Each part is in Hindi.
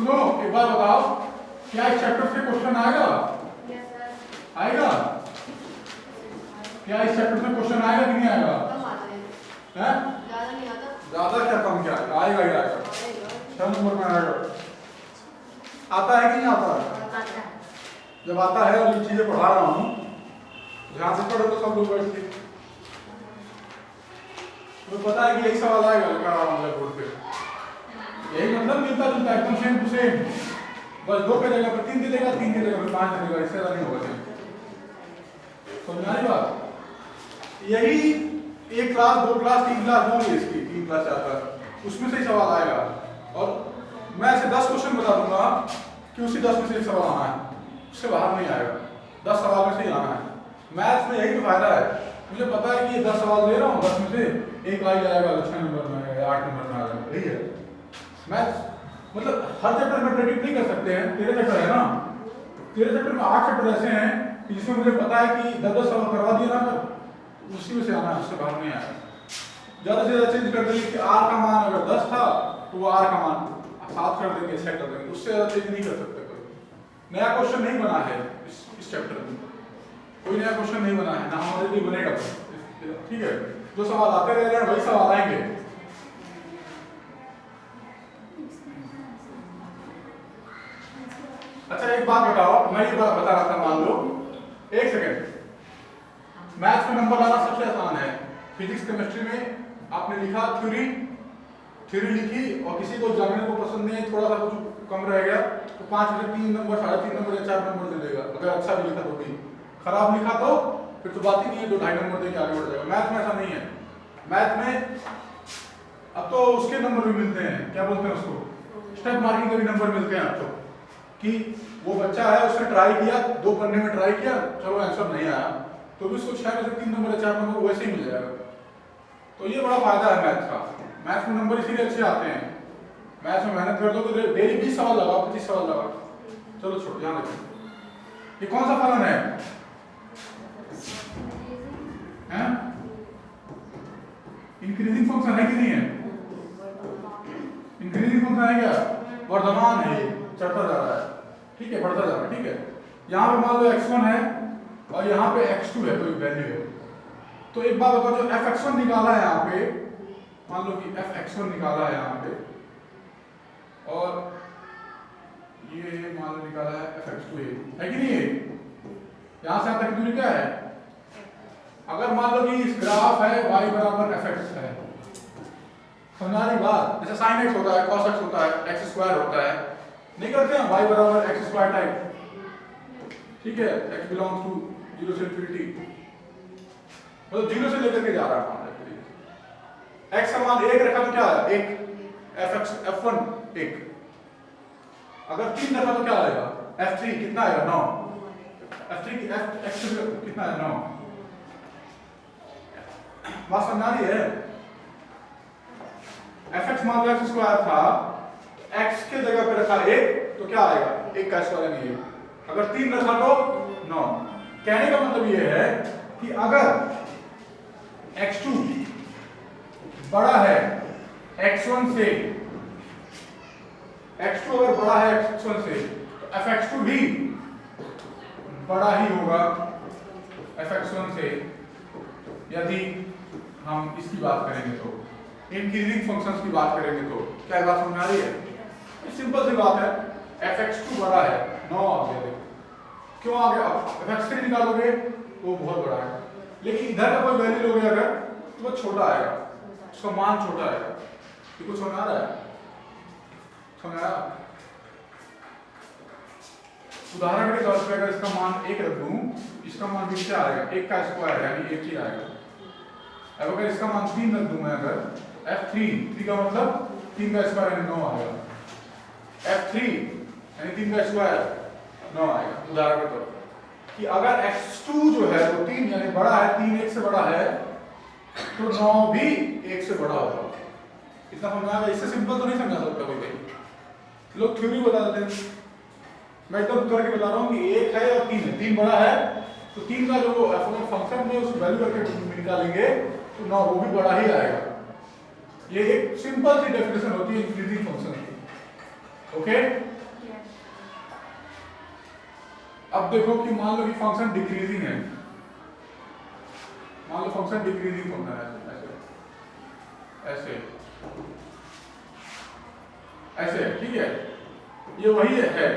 सुनो एक बार बताओ, क्या इस चैप्टर से क्वेश्चन आएगा? आएगा? क्या इस चैप्टर से क्वेश्चन आएगा कि नहीं आएगा? हैं? ज्यादा क्या कम क्या आएगा? ही आएगा। 6 नंबर में आएगा। आता है कि नहीं आता? जब आता है और ये चीजें पढ़ा रहा हूँ, ध्यान से पढ़ो तो सब लोग बैठ के, तो पता है कि यही सवाल आएगा लगा रहा हूँ बोर्ड पे। यही मतलब मिलता जुलता एकदम सेम टू सेम, बस 2 के जगह पर 3 दे देगा, 3 के जगह पर 5 दे देगा, इससे ज्यादा नहीं होगा। समझ आई बात? यही 1 क्लास 2 क्लास 3 क्लास होंगी, इसकी 3 क्लास 4 क्लास, उसमें से ही सवाल आएगा। और मैं ऐसे 10 क्वेश्चन बता दूंगा कि उसी 10 में से सवाल आना है, उससे बाहर नहीं आएगा। 10 सवाल में से ही आना है। मैथ्स में यही तो फायदा है, मुझे पता है कि ये 10 सवाल दे रहा हूँ, 10 में से एक आ जाएगा, 6 नंबर में आएगा, 8 नंबर में आ जाएगा। यही है मैथ्स। मतलब हर चैप्टर में प्रेडिक्ट नहीं कर सकते हैं। 13 चैप्टर है ना, 13 चैप्टर में 8 चैप्टर ऐसे हैं कि जिसमें मुझे पता है कि 10-10 सवाल करवा दिया ना, उसी में से आना है, उससे बाहर नहीं आएगा। ज्यादा से ज्यादा चेंज कर देंगे कि आर का मान अगर 10 था तो वो आर का मान 7 कर देंगे, 6 कर देंगे, उससे ज्यादा चेंज नहीं कर सकते। कोई नया क्वेश्चन नहीं बना है इस चैप्टर में, कोई नया क्वेश्चन नहीं बना है, ना हमारे लिए बनेगा। ठीक है, जो सवाल आते रह रहे हैं वही सवाल आएंगे। अच्छा एक बात बताओ, मैं ये बात बता रहा था, मान लो 1 सेकेंड, मैथ्स में नंबर लाना सबसे आसान है। फिजिक्स केमिस्ट्री में आपने लिखा थ्योरी लिखी, और किसी को जानने को पसंद नहीं, थोड़ा सा कुछ कम रह गया तो 5 में 3 नंबर 3.5 नंबर या 4 नंबर दे देगा। अगर अच्छा भी लिखा तो भी, खराब लिखा तो फिर तो बात ही नहीं है, 2-2.5 नंबर देके आगे बढ़ जाएगा। मैथ में ऐसा नहीं है। मैथ में अब तो उसके नंबर भी मिलते हैं, क्या बोलते हैं उसको, स्टेप मार्किंग के भी नंबर मिलते हैं अब तो, कि वो बच्चा है उसने ट्राई किया, 2 पन्ने में ट्राई किया, चलो आंसर नहीं आया तो भी उसको 6 में से 3 नंबर या 4 नंबर वैसे ही मिल जाएगा। तो ये बड़ा फायदा है मैथ्स का। मैथ्स में नंबर इसीलिए अच्छे आते हैं। मैथ्स में मेहनत कर दो तो डेली 20 सवाल लगाओ, 25 सवाल लगाओ। चलो छोड़, ध्यान रखिए। ये कौन सा फलन है? इंक्रीजिंग फंक्शन है कि नहीं है? इंक्रीजिंग फंक्शन है क्या? वर्धमान है, चढ़ता जा रहा है। ठीक है, बढ़ता जा रहा है। ठीक है, यहाँ पे मान लो x1 है और यहाँ पे x2 है, कोई वैल्यू है। तो एक बात बताओ, जो fx1 निकाला है यहाँ पे, मान लो कि fx1 निकाला है यहाँ पे, और ये मान लो निकाला है fx2 है कि नहीं है? यहाँ से यहाँ तक दूरी क्या है? अगर मान लो कि इस ग्राफ है y बराबर fx है, समझा रही बात? जैसे sin x होता है, cos x होता है, x स्क्वायर होता है, नहीं करते हैं y बराबर x स्क्वायर टाइप। ठीक है, x बिलोंग्स टू 0 से इंफिनिटी, मतलब 0 से लेकर के जा रहा है। x का मान 1 रखा तो क्या है? 1 f1 1, अगर 3 रखा तो क्या आएगा? f3 कितना आएगा? 9। f3 की x कितना है? 9। बात समझा रही है? fx मान लो x स्क्वायर था, x के जगह पे रखा 1 तो क्या आएगा? 1 का स्क्वायर नहीं है। अगर 3 रखा तो 9। कहने का मतलब ये है कि अगर x2 बड़ा है x1 से, x2 अगर बड़ा है x1 से, तो fx2 भी बड़ा ही होगा fx1 से, यदि हम इसकी बात करेंगे तो, इंक्रीजिंग फंक्शंस की बात करेंगे तो। क्या बात समझ आ रही है? सिंपल सी बात है, fx2 बड़ा है 9 आ गया, क्यों आ गया? fx3 निकालोगे तो वो बहुत बड़ा है, लेकिन इधर का कोई वैल्यू लोगे अगर तो वो छोटा आएगा, उसका मान छोटा आएगा। ये कुछ समझ आ रहा है? समझ आ रहा? उदाहरण के तौर पे अगर इसका मान 1 रख दूं, इसका मान भी क्या आएगा? 1 का स्क्वायर यानी 1 ही आएगा। अब अगर इसका मान 3 रख दूं मैं, अगर f3 का मतलब 3 का स्क्वायर यानी 9 आएगा, f3 यानी 3 का स्क्वायर 9 आएगा। उदाहरण के तौर पर कि अगर x2 जो है वो 3 यानी बड़ा है, 3 1 से बड़ा है, तो 9 भी 1 से बड़ा होगा। इतना समझा? इससे सिंपल तो नहीं समझा सकता कोई। लोग थ्योरी बता देते हैं, मैं एकदम करके बता रहा हूँ कि 1 है और 3 है, 3 बड़ा है तो 3 का जो फंक्शन में उस वैल्यू करके निकालेंगे तो 9 वो भी बड़ा ही आएगा। ये एक सिंपल सी डेफिनेशन होती है इंक्रीजिंग फंक्शन की। ओके। अब देखो कि मान लो कि फंक्शन डिक्रीजिंग है, मान लो फंक्शन डिक्रीजिंग होता है, ऐसे ऐसे ऐसे, ठीक है, ये वही है।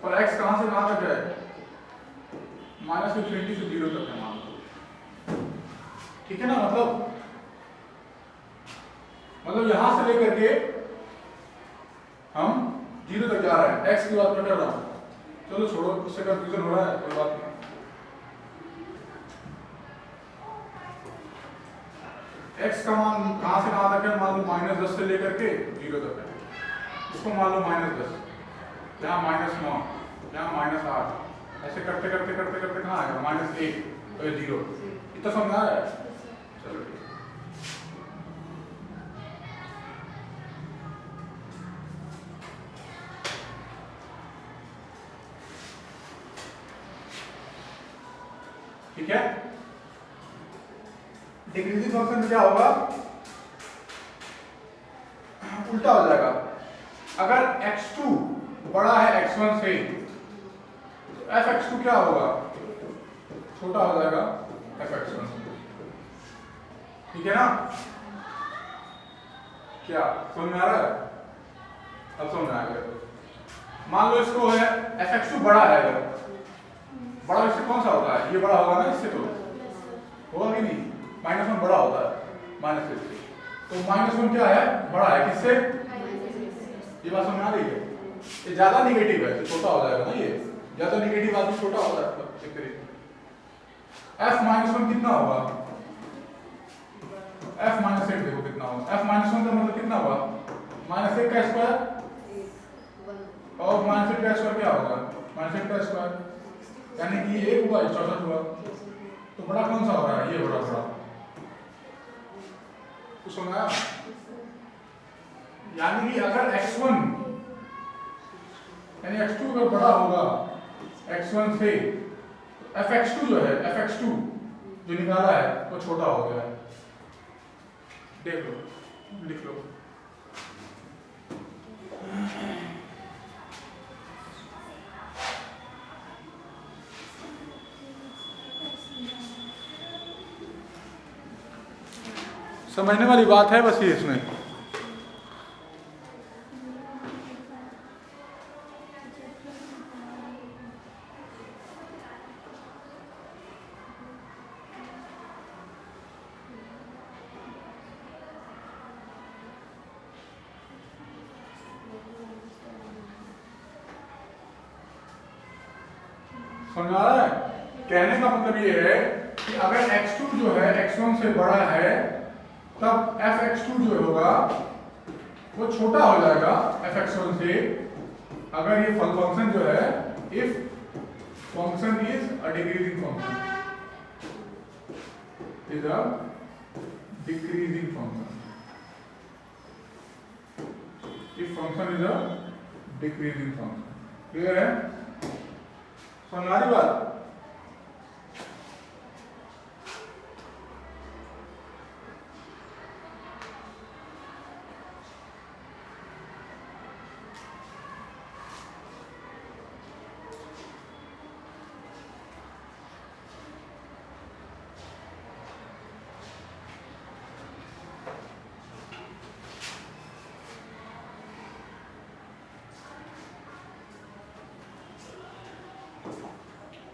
और x कहां से कहां तक है, -∞ से 0 तक है मान लो, ठीक है ना। मतलब यहां से लेकर के हम 0 तक जा रहे हैं, x की बात कर रहा हूं। चलो छोड़ो, उससे कंफ्यूजन हो रहा है, कोई बात नहीं। x का मान कहां से कहां तक है, मान लो -10 से लेकर के 0 तक है, इसको मान लो -10, यहाँ -9, यहाँ -8, ऐसे करते करते करते करते कहाँ आएगा, -1, तो ये 0। इतना समझ आ रहा है। चलो ठीक है। डिक्रीजिंग फंक्शन में क्या होगा, उल्टा हो जाएगा। अगर x2 बड़ा है x1 से, तो fx2 क्या होगा, छोटा हो जाएगा fx1, ठीक है ना। क्या समझ में आ रहा है, अब समझ में आ गया। मान लो इसको है fx2 बड़ा है, अगर बड़ा इससे कौन सा होता है, ये बड़ा होगा ना इससे, तो होगा कि नहीं, -1 बड़ा होता है -1 से, तो -1 क्या है, बड़ा है किससे, ये बात समझ आ रही है। ये ज्यादा निगेटिव है तो छोटा हो जाएगा ना, ये ज्यादा निगेटिव आदमी छोटा हो जाता है एक तरीके। f-1 कितना होगा, f-1 देखो कितना होगा, f-1 का मतलब कितना होगा, -1 का स्क्वायर, और -1 का स्क्वायर क्या होगा, -1 का स्क्वायर, यानी कि ये 1 हुआ, 64 हुआ, तो बड़ा कौन सा हो रहा है, ये बड़ा तो सुना। यानी कि अगर x1 यानी x2 अगर बड़ा होगा x1 से, तो fx2 जो है, fx2 जो निकाला है वो छोटा हो गया है। देख लो, लिख लो। समझने वाली बात है बस ये इसमें। समझ आ रहा है, कहने का मतलब ये है कि अगर x2 जो है x1 से बड़ा है, तब fx2 जो होगा वो छोटा हो जाएगा fx1 से। अगर ये फंक्शन जो है, if function is a decreasing function, is a decreasing function, if function is a decreasing function. Clear है, समझ आ रही बात।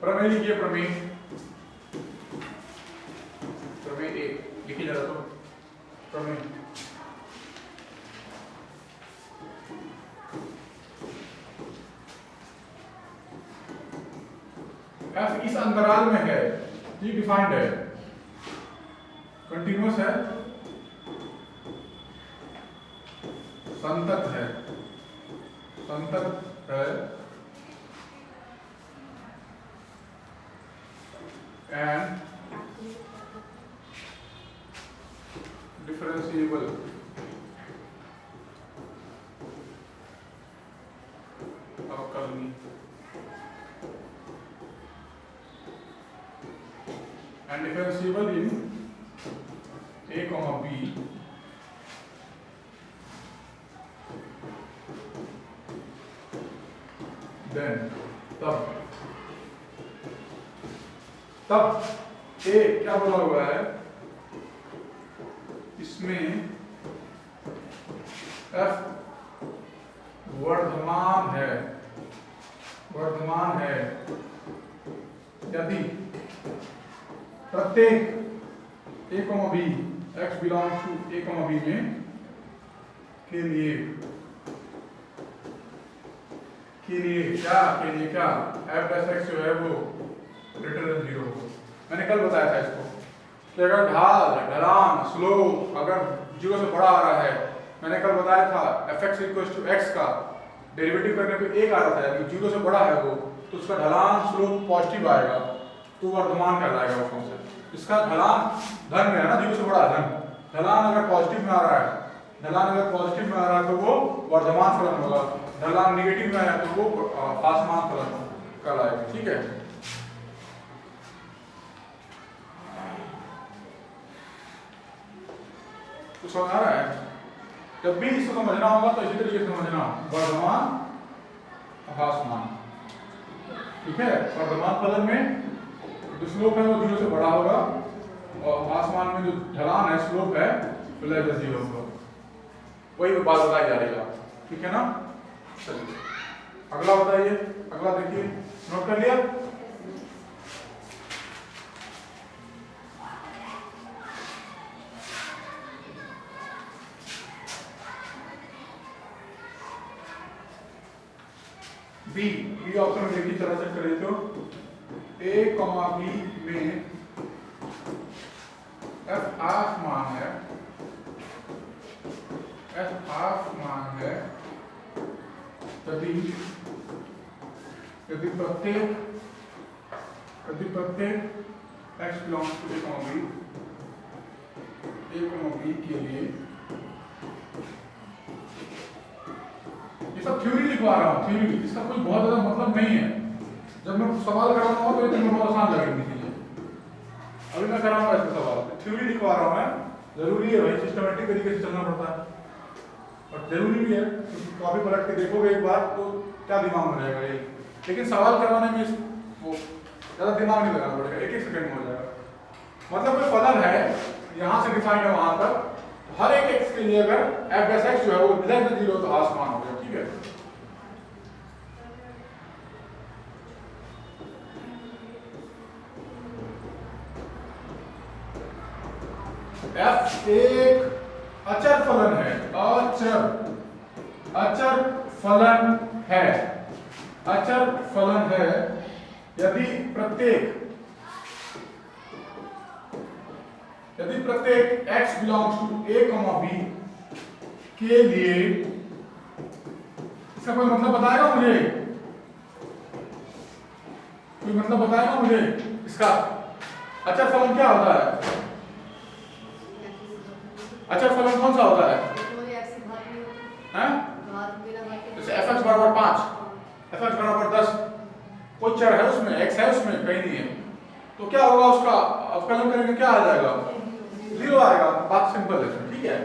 प्रमेय लिखिए, प्रमेय, प्रमेय 1 लिखिए जरा तो, प्रमेय। f इस अंतराल में है, ये डिफाइंड है, कंटिन्यूअस है, संतत है, संतत है, and differentiable, अवकलनीय, and differentiable in a, b then तब ए क्या बोला हुआ है इसमें एफ वर्धमान है यदि प्रत्येक a, b x belongs to a, b में के लिए क्या f डैश x जो है वो ग्रेटर देन 0 हो। मैंने कल बताया था इसको कि अगर ढलान स्लोप अगर 0 से बड़ा आ रहा है, मैंने कल बताया था fx इक्वल्स टू x का डेरिवेटिव करने पे 1 आ रहा था, यदि 0 से बड़ा है वो तो उसका ढलान स्लोप पॉजिटिव आएगा तो वर्धमान कहलाएगा वो फंक्शन। इसका ढलान धन में है ना, 0 से बड़ा धन, ढलान अगर पॉजिटिव में आ रहा है तो वो वर्धमान फलन होगा, ढलान नेगेटिव में आया तो वो असमान फलन कहलाएगा। ठीक है, तो समझ आ रहा है? जब भी इसको समझना होगा तो इसी तरीके से समझना, वर्धमान ह्रासमान। ठीक है, वर्धमान फलन में जो स्लोप है वो 0 से बड़ा होगा और ह्रासमान में जो ढलान है स्लोप है वो लेस देन 0 होगा। वही बात बताई जा रही है। ठीक है ना? चलिए अगला बताइए, अगला देखिए, नोट कर लिया? बी ऑप्शन में देखिए, चला चेक करिए तो a, b में f हाफ मान है, यदि प्रत्येक x belongs to a, b के लिए, ये सब थ्योरी लिखवा रहा हूँ, थ्योरी, इसका कोई बहुत ज्यादा मतलब नहीं है। जब मैं सवाल कराऊंगा तो ये बहुत आसान लगेगी चीजें। अभी मैं कराऊंगा इसका सवाल, थ्योरी लिखवा रहा हूँ मैं, जरूरी है भाई, सिस्टमेटिक तरीके से चलना पड़ता है और जरूरी भी है, क्योंकि कॉपी पलट के देखोगे एक बार तो क्या दिमाग में रहेगा ये, लेकिन सवाल करवाने में वो ज्यादा दिमाग नहीं लगाना पड़ेगा, एक सेकंड में हो जाएगा। मतलब कोई फलन है यहाँ से डिफाइंड है वहां तक, हर एक x के लिए अगर f डैश x जो है वो लेस देन 0 तो आसमान हो गया। ठीक है, f एक अचर फलन है, अचर फलन है यदि प्रत्येक x belongs to a, b के लिए, इसका कोई मतलब बताएगा मुझे? कोई मतलब बताएगा मुझे इसका? अचर फलन क्या होता है? अचर फलन कौन सा होता है? जैसे fx बराबर 5, fx बराबर 10, कोई चर है उसमें, x है उसमें, कहीं नहीं है, तो क्या होगा उसका अवकलन करेंगे क्या आ जाएगा? 0 आएगा। बात सिंपल है। ठीक है,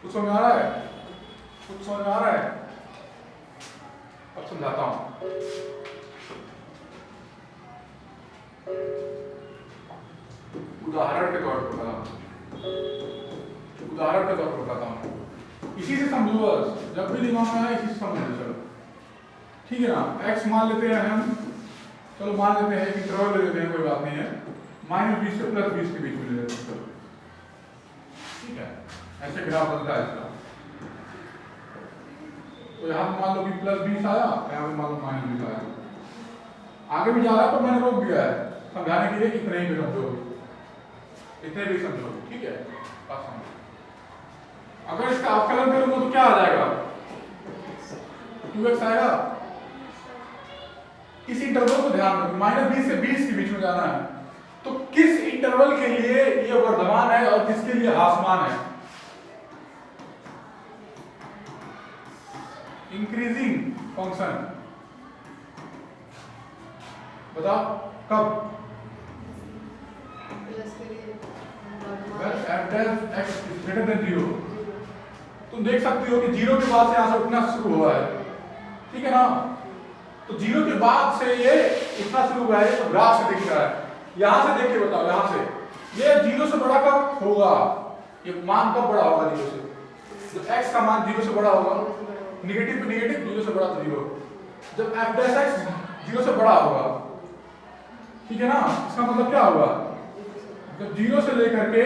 कुछ समझ आ रहा है? अब समझाता हूं। उदाहरण के तौर पर बताता हूं, इसी से समझो बस, जब भी दिमाग में आए इसी से समझो। चलो ठीक है ना, x मान लेते हैं हम, चलो मान लेते हैं, इंटरवल ले लेते हैं, कोई बात नहीं है, -20 से +20 के बीच में ले लेते हैं। चलो ठीक है, ऐसे ग्राफ बनता है इसका। तो यहाँ मान लो कि +20 आया, यहाँ पे मान लो -20 आया, आगे भी जा रहा है तो मैंने रोक दिया है समझाने के लिए, इतने ही समझो, इतने भी समझो। ठीक है, बात समझो। अगर इसका अवकलन करूंगा तो क्या आ जाएगा? 2x आएगा। इस इंटरवल को ध्यान रखो, -20 से 20 के बीच में जाना है, तो किस इंटरवल के लिए ये वर्धमान है और किसके लिए ह्रासमान है? इंक्रीजिंग फंक्शन, बताओ कब? Well F dash x is greater than 0, तुम देख सकते हो कि 0 के बाद से यहाँ से उठना शुरू हुआ है, ठीक है ना। तो 0 के बाद से ये उठना शुरू हुआ है, तो ग्राफ से दिख रहा है। यहाँ से देख के बताओ, यहाँ से ये 0 से बड़ा कब होगा, ये मान कब बड़ा होगा 0 से, जब x का मान 0 से बड़ा होगा, नेगेटिव पे नेगेटिव 0 से बड़ा तो 0, जब f डैश x 0 से बड़ा होगा, ठीक है ना। इसका मतलब क्या होगा, जब 0 से लेकर के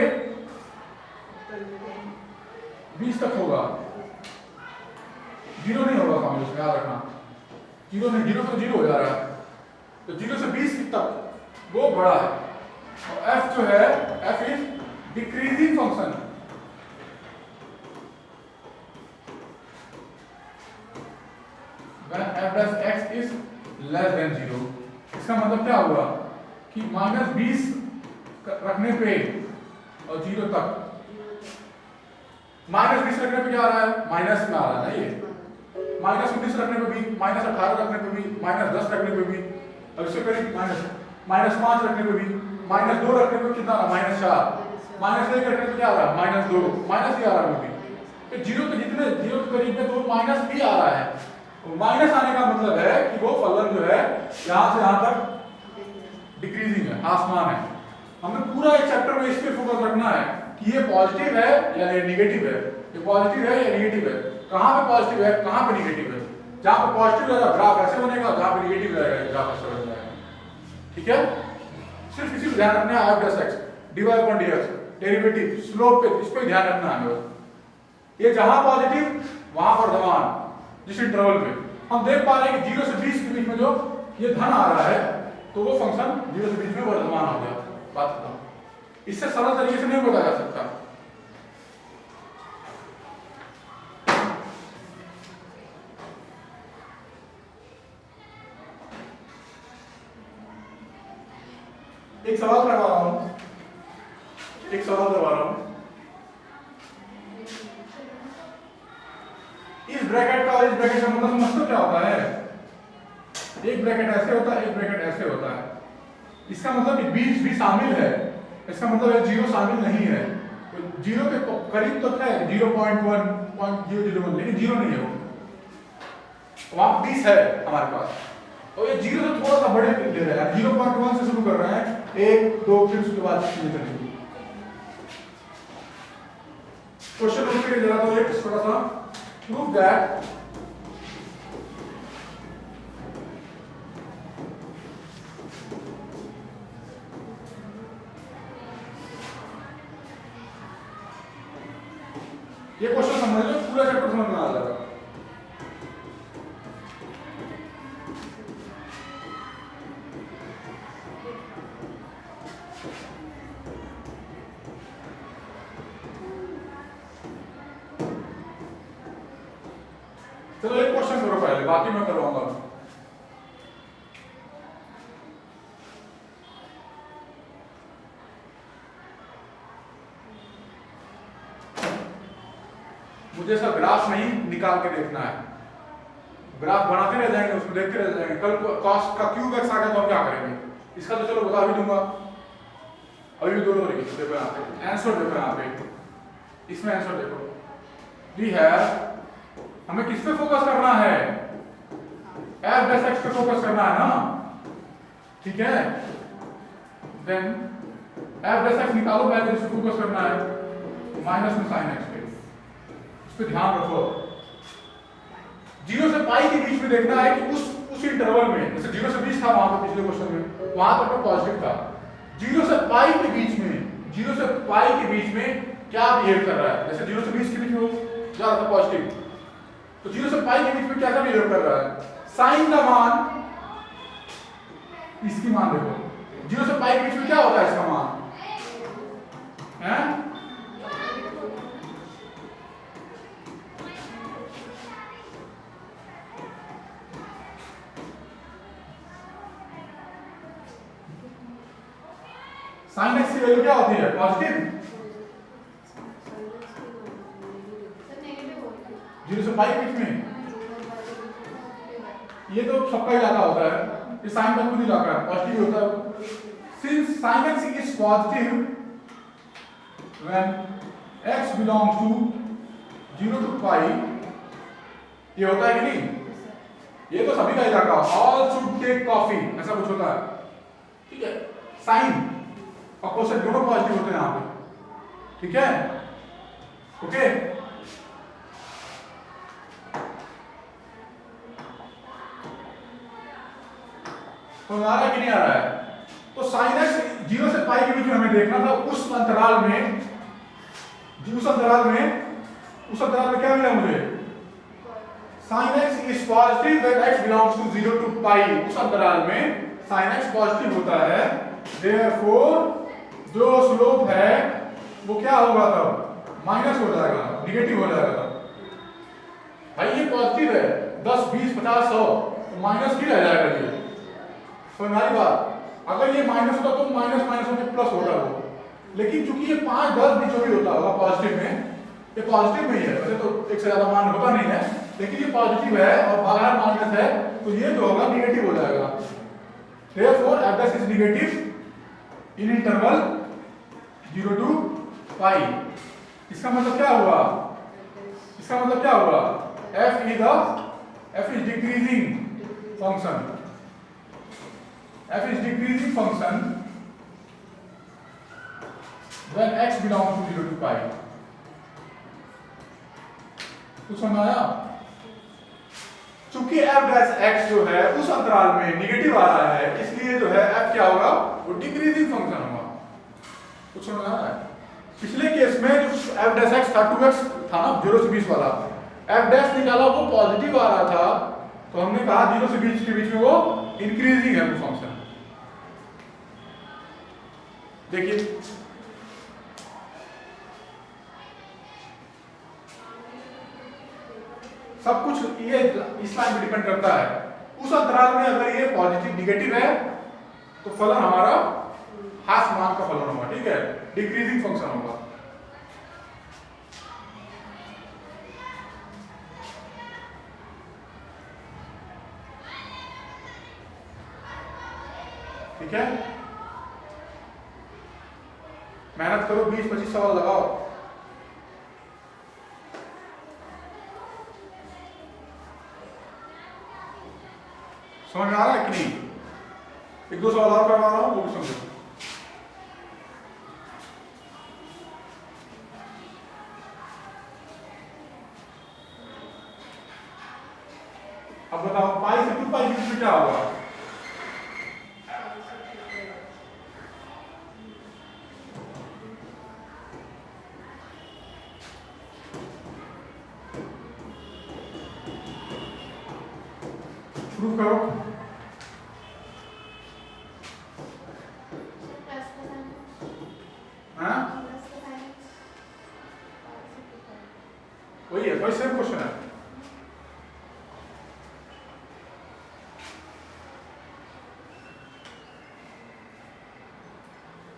20 तक होगा, 0 नहीं होगा समझ लो, याद रखना 0 नहीं, 0 तो 0 हो जा रहा है, तो 0 से 20 तक वो बड़ा है, और f जो है f is decreasing function, when f dash x is less than 0, इसका मतलब क्या हुआ कि -20 रखने पे और 0 तक, -20 रखने पे क्या आ रहा है, माइनस में आ रहा है ना, ये -19 रखने पे भी, -18 रखने पे भी, -10 रखने पे भी, अब इससे करीब -5 रखने पे भी, -2 रखने पे कितना आ रहा, -4, -1 रखने पे क्या आ रहा है, -2, माइनस ही आ रहा है, तो 0 के जितने 0 के करीब में तो माइनस भी आ रहा है। माइनस आने का मतलब है कि वो फलन जो है यहां से यहां तक डिक्रीजिंग है, आसमान है। हमें पूरा एक चैप्टर में इस पे फोकस रखना है कि ये पॉजिटिव है या ये नेगेटिव है, ये पॉजिटिव है या नेगेटिव है, कहां पे पॉजिटिव है कहां पे नेगेटिव है। जहां पे पॉजिटिव रहेगा ग्राफ ऐसे बनेगा, जहां पे नेगेटिव रहेगा ग्राफ ऐसे बन जाएगा, ठीक है। सिर्फ इसी को ध्यान रखना है, f dash x dy upon dx derivative slope पे, इस पे ध्यान रखना है। ये जहां पॉजिटिव वहां वर्धमान, जिस इंटरवल पे हम देख पा रहे हैं कि 0 से 20 के बीच में जो ये धन आ रहा है, तो वो फंक्शन 0 से 20 में वर्धमान हो गया। बात खत्म, इससे सरल तरीके से नहीं बताया जा सकता। एक सवाल करवा रहा हूं, एक सवाल करवा रहा हूं, इस ब्रैकेट का और इस ब्रैकेट का मतलब समझते क्या होता है, एक ब्रैकेट ऐसे होता है, एक ब्रैकेट ऐसे होता है, इसका मतलब कि 20 भी शामिल है, इसका मतलब है 0 शामिल नहीं है, तो 0 के करीब तो है 0.1.001, लेकिन 0 नहीं है वो, वहां 20 है हमारे पास, और ये 0 से थोड़ा सा बड़े दे रहा है, 0.1 से शुरू कर रहे हैं, 1 2 फिर उसके बाद चीजें चलेंगी। क्वेश्चन नंबर पे जरा तो एक थोड़ा सा prove that ये क्वेश्चन समझ लो, पूरा चैप्टर समझ में आ जाएगा। चलो एक क्वेश्चन करो पहले, बाकी मैं करवाऊंगा। मुझे सब ग्राफ नहीं निकाल के देखना है, ग्राफ बनाते रह जाएंगे, उसको देखते रह जाएंगे। कल कॉस्ट का क्यूब एक्स आ गया तो हम क्या करेंगे, इसका तो चलो बता भी दूंगा। अभी भी दोनों तरीके देखो, यहाँ पे आंसर देखो, यहाँ पे इसमें आंसर देखो, वी हैव, हमें किस पे फोकस करना है, f डैश x पे फोकस करना है ना, ठीक है। देन f डैश x निकालो, पहले इस पे फोकस करना है, माइनस में sin x पे, इस पे ध्यान रखो। 0 से पाई के बीच में देखना है कि उस इंटरवल में, जैसे 0 से 20 था वहां पे पिछले क्वेश्चन में, वहां पर पॉजिटिव था, 0 से पाई के बीच में, 0 से पाई के बीच में क्या बिहेव कर रहा है, जैसे 0 से 20 के बीच में वो जा रहा था पॉजिटिव, तो 0 से पाई के बीच में क्या बिहेव कर रहा है, साइन का मान, इसकी मान देखो, 0 से पाई के बीच में क्या होता है इसका मान है, साइन एक्स की वैल्यू क्या होती है, पॉजिटिव, 0 से पाई के बीच में, ये तो सबका इलाका होता है, ये साइन का खुद इलाका है, पॉजिटिव होता है। Since sin x is positive, when x belongs to 0 to पाई, ये होता है कि नहीं? ये तो सभी का इलाका, all should take coffee, ऐसा कुछ होता है, ठीक है? साइन अपोजिट दोनों पॉजिटिव होते हैं यहाँ पे, ठीक है? ओके, तो आ रहा है कि नहीं आ रहा है? तो साइन एक्स 0 से पाई के बीच में हमें देखना था, उस अंतराल में क्या मिला मुझे? Sine X is positive when X belongs to 0 to pi, उस अंतराल में साइन एक्स पॉजिटिव होता है, देयरफॉर जो स्लोप है वो क्या होगा तब? माइनस हो जाएगा, निगेटिव हो जाएगा तब। भाई ये पॉजिटिव है, 10 20 50 100, तो माइनस ही रह जाएगा ये, तो हमारी बात, अगर ये माइनस होता तो माइनस माइनस होकर प्लस होता वो, लेकिन चूंकि ये 5 10 बीच भी होता होगा पॉजिटिव में, ये पॉजिटिव में ही है, वैसे तो एक से ज्यादा मान होता नहीं है, लेकिन ये पॉजिटिव है और बाहर माइनस है, तो ये जो होगा निगेटिव हो जाएगा। Therefore, f is negative in interval 0 to पाई। इसका मतलब क्या हुआ? f is decreasing function। f is decreasing function when x belongs to 0 to पाई। कुछ समझ आया? चूंकि f डैश x जो है उस अंतराल में निगेटिव आ रहा है, इसलिए जो है f क्या होगा? वो डिक्रीजिंग फंक्शन होगा। कुछ समझ आ रहा है? पिछले केस में जो f डैश x था 2x था ना, 0 से 20 वाला, f डैश निकाला वो पॉजिटिव आ रहा था, तो हमने कहा 0 से 20 के बीच में वो इंक्रीजिंग है वो फंक्शन। देखिए सब कुछ ये इस लाइन पे डिपेंड करता है। उस अंतराल में अगर ये पॉजिटिव निगेटिव है तो फलन हमारा हाफ मान का फलन होगा, ठीक है? डिक्रीजिंग फंक्शन होगा। ठीक है, मेहनत करो, 20-25 सवाल लगाओ। समझ में आ रहा है कि नहीं? एक दो सवाल और करवा रहा हूं, वो भी समझो। अब बताओ पाई से 2 पाई के बीच में क्या होगा? प्रूफ करो। हाँ? वही है, वही सेम क्वेश्चन है।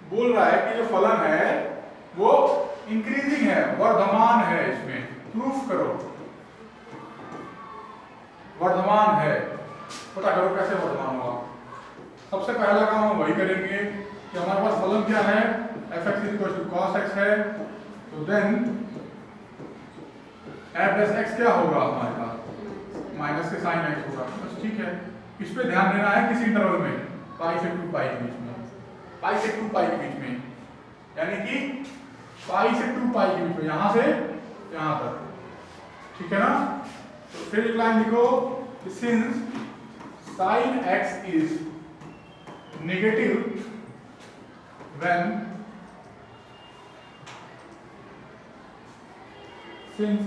बोल रहा है कि जो फलन है वो इंक्रीजिंग है, वर्धमान है, इसमें प्रूफ करो। वर्धमान है, पता करो कैसे वर्धमान होगा। सबसे पहला काम हम वही करेंगे कि हमारे पास फलन क्या है, f(x = cos x) है, तो देन f डैश x क्या होगा हमारे पास? माइनस के sin x होगा, बस ठीक है। इस पे ध्यान देना है किसी इंटरवल में, पाई से 2 पाई के बीच में, पाई से 2 पाई के बीच में, यानी कि पाई से 2 पाई के बीच में, यहां से यहां तक, ठीक है ना? तो फिर एक लाइन लिखो, since sin x is negative when since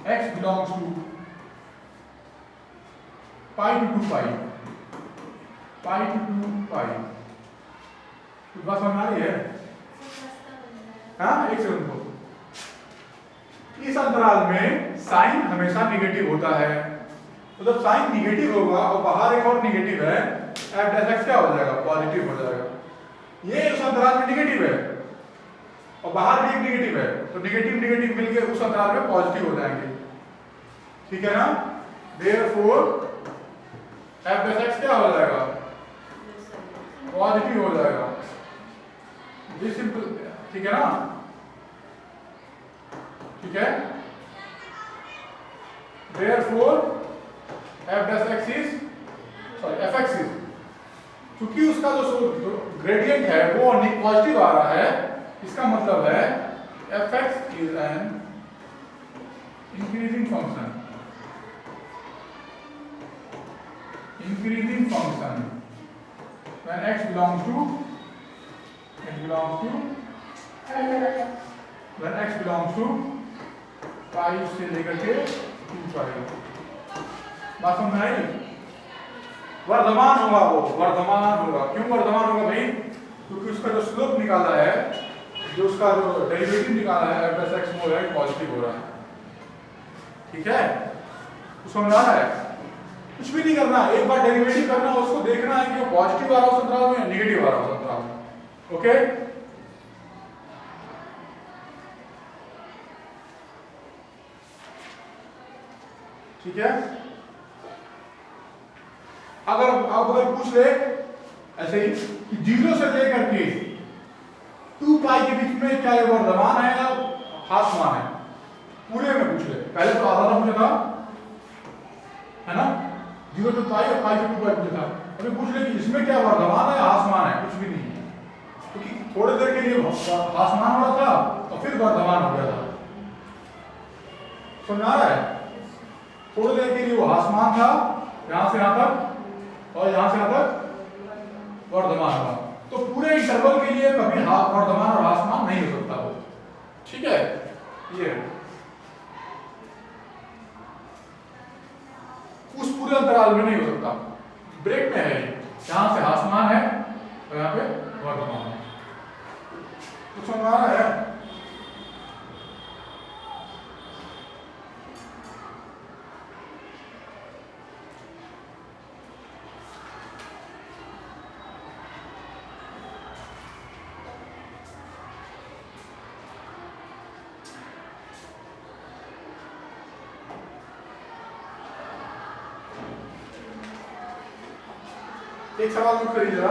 x belongs to pi to 2 pi, pi to 2 pi, तो बात समझ आ रही है? हाँ, एक सेकंड को। इस अंतराल में साइन हमेशा निगेटिव होता है, तो जब साइन निगेटिव होगा और बाहर एक और निगेटिव है, f डैश x क्या हो जाएगा? पॉजिटिव हो जाएगा। ये उस अंतराल में निगेटिव है और बाहर भी एक निगेटिव है, तो निगेटिव निगेटिव मिलकर उस अंतराल में पॉजिटिव हो जाएंगे, ठीक है ना? देयरफॉर f डैश x क्या हो जाएगा? पॉजिटिव हो जाएगा। ये सिंपल, ठीक है ना? ठीक है, therefore f dash x is fx is, क्योंकि उसका जो ग्रेडियंट है वो पॉजिटिव आ रहा है, इसका मतलब है fx is an increasing function when x belongs to पाई से लेकर के 2 पाई। बात समझ आई? वर्धमान होगा, वो वर्धमान होगा। क्यों वर्धमान होगा भाई? क्योंकि उसका जो स्लोप निकाला है, जो उसका जो डेरिवेटिव निकाला है f dash x वो पॉजिटिव हो रहा है। ठीक है, तो समझ आ रहा है? कुछ भी नहीं करना, एक बार डेरिवेटिव करना, उसको देखना है कि वो पॉजिटिव आ रहा हो संतराल में या नेगेटिव आ रहा हो संतराल में। ओके, ठीक है। अगर पूछ ले ऐसे ही कि 0 से लेकर के 2 पाई के बीच में क्या ये वर्धमान है या ह्रासमान है, पूरे में पूछ ले। पहले तो आधा था पूछा था, है ना? 0 to पाई और पाई से 2 पाई पूछा था। अभी पूछ ले कि इसमें क्या वर्धमान है या ह्रासमान है? कुछ भी नहीं है, क्योंकि थोड़ी देर के लिए ह्रासमान हो रहा था और फिर वर्धमान हो गया था। समझ आ रहा है? थोड़ी देर के लिए वो ह्रासमान था, यहां से यहां तक, और यहां से यहां तक वर्धमान हुआ। तो पूरे इंटरवल के लिए कभी वर्धमान और ह्रासमान नहीं हो सकता वो। ठीक है, ये उस पूरे अंतराल में नहीं हो सकता, ब्रेक में है। यहां से ह्रासमान है और यहां पे वर्धमान है। तो समझ आ रहा है? एक सवाल नोट करिए जरा।